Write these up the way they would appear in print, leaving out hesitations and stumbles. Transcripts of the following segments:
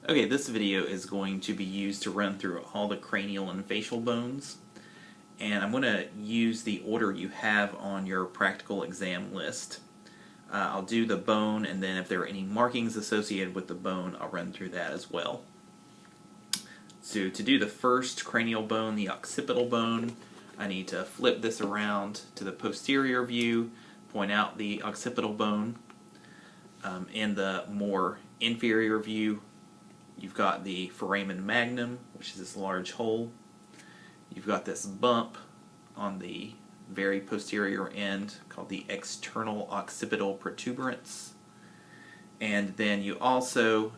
Okay, this video is going to be used to run through all the cranial and facial bones, and I'm going to use the order you have on your practical exam list. I'll do the bone, and then if there are any markings associated with the bone, I'll run through that as well. So to do the first cranial bone, the occipital bone, I need to flip this around to the posterior view, point out the occipital bone. In the more inferior view, you've got the foramen magnum, which is this large hole. You've got this bump on the very posterior end called the external occipital protuberance. And then you also,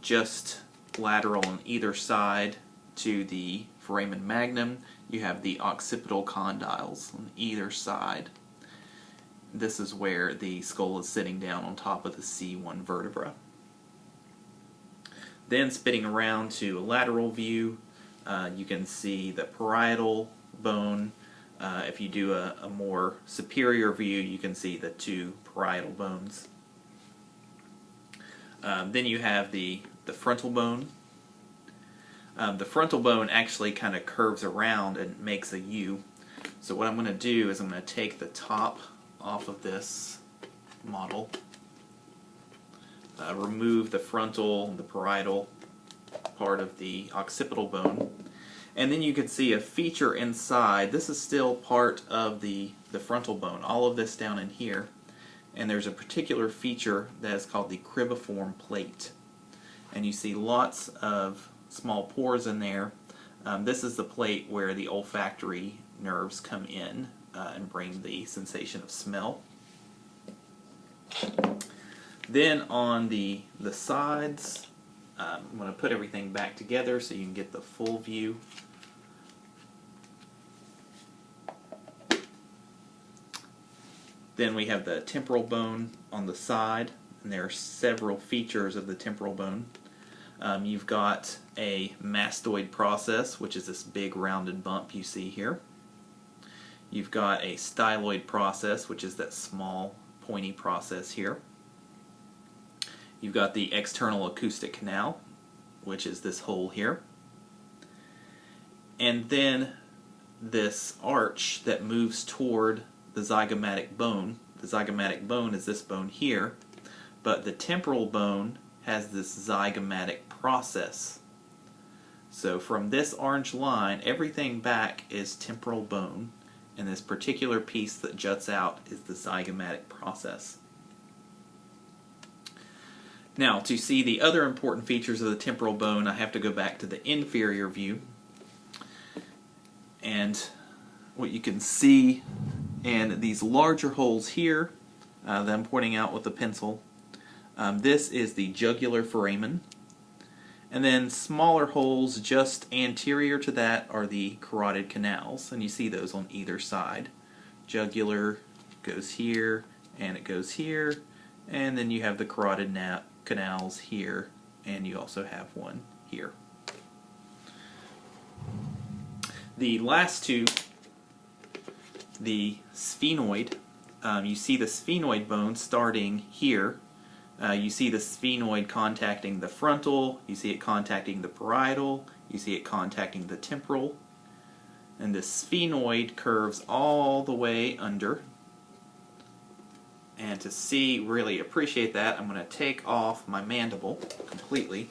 just lateral on either side to the foramen magnum, you have the occipital condyles on either side. This is where the skull is sitting down on top of the C1 vertebra. Then spinning around to a lateral view, you can see the parietal bone. If you do a more superior view, you can see the two parietal bones. Then you have the frontal bone. The frontal bone actually kind of curves around and makes a U. So what I'm going to do is I'm going to take the top off of this model, remove the frontal, the parietal part of the occipital bone, and then you can see a feature inside. This is still part of the frontal bone, all of this down in here, and there's a particular feature that is called the cribriform plate, and you see lots of small pores in there. This is the plate where the olfactory nerves come in and bring the sensation of smell. Then on the sides, I'm going to put everything back together so you can get the full view. Then we have the temporal bone on the side, and there are several features of the temporal bone. You've got a mastoid process, which is this big rounded bump you see here. You've got a styloid process, which is that small pointy process here. You've got the external acoustic canal, which is this hole here. And then this arch that moves toward the zygomatic bone. The zygomatic bone is this bone here, but the temporal bone has this zygomatic process. So from this orange line, everything back is temporal bone, and this particular piece that juts out is the zygomatic process. Now, to see the other important features of the temporal bone, I have to go back to the inferior view. And what you can see in these larger holes here that I'm pointing out with the pencil, this is the jugular foramen. And then smaller holes just anterior to that are the carotid canals, and you see those on either side. Jugular goes here, and it goes here, and then you have the carotid canals here, and you also have one here. The last two, the sphenoid, you see the sphenoid bone starting here. You see the sphenoid contacting the frontal, you see it contacting the parietal, you see it contacting the temporal, and the sphenoid curves all the way under. And to really appreciate that, I'm going to take off my mandible completely.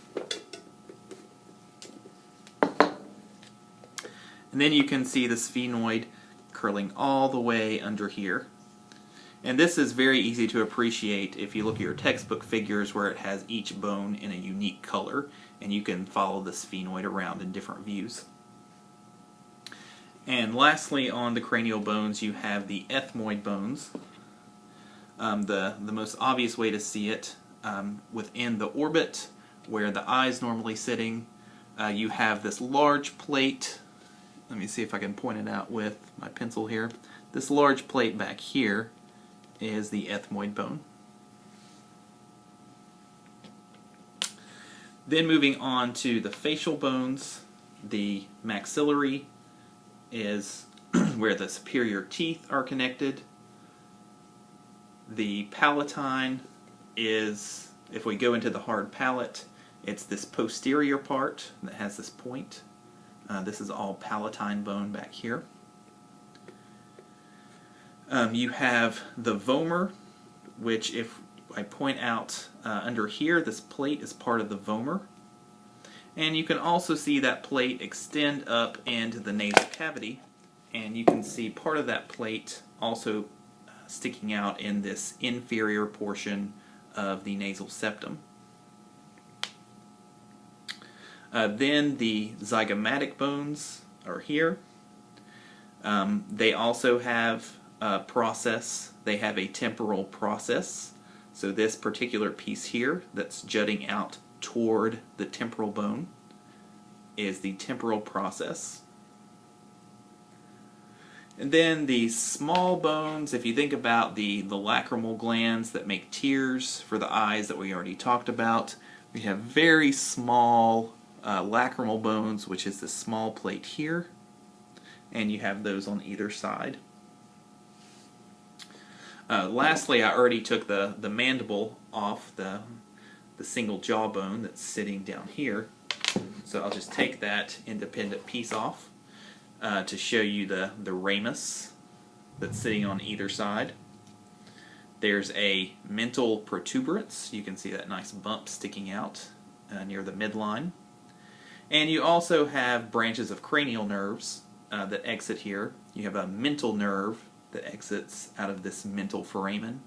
And then you can see the sphenoid curling all the way under here. And this is very easy to appreciate if you look at your textbook figures where it has each bone in a unique color, and you can follow the sphenoid around in different views. And lastly, on the cranial bones, you have the ethmoid bones. The most obvious way to see it, within the orbit, where the eye is normally sitting, you have this large plate. Let me see if I can point it out with my pencil here. This large plate back here is the ethmoid bone. Then moving on to the facial bones, the maxillary is where the superior teeth are connected. The palatine is, if we go into the hard palate, It's this posterior part that has this point. This is all palatine bone back here. You have the vomer, which if I point out under here, this plate is part of the vomer. And you can also see that plate extend up into the nasal cavity, and you can see part of that plate also sticking out in this inferior portion of the nasal septum. Then the zygomatic bones are here. They also have a process. They have a temporal process. So this particular piece here that's jutting out toward the temporal bone is the temporal process. And then the small bones, if you think about the lacrimal glands that make tears for the eyes that we already talked about, we have very small lacrimal bones, which is the small plate here, and you have those on either side. Lastly, I already took the mandible off, the single jawbone that's sitting down here, so I'll just take that independent piece off to show you the ramus that's sitting on either side. There's a mental protuberance. You can see that nice bump sticking out near the midline. And you also have branches of cranial nerves that exit here. You have a mental nerve that exits out of this mental foramen.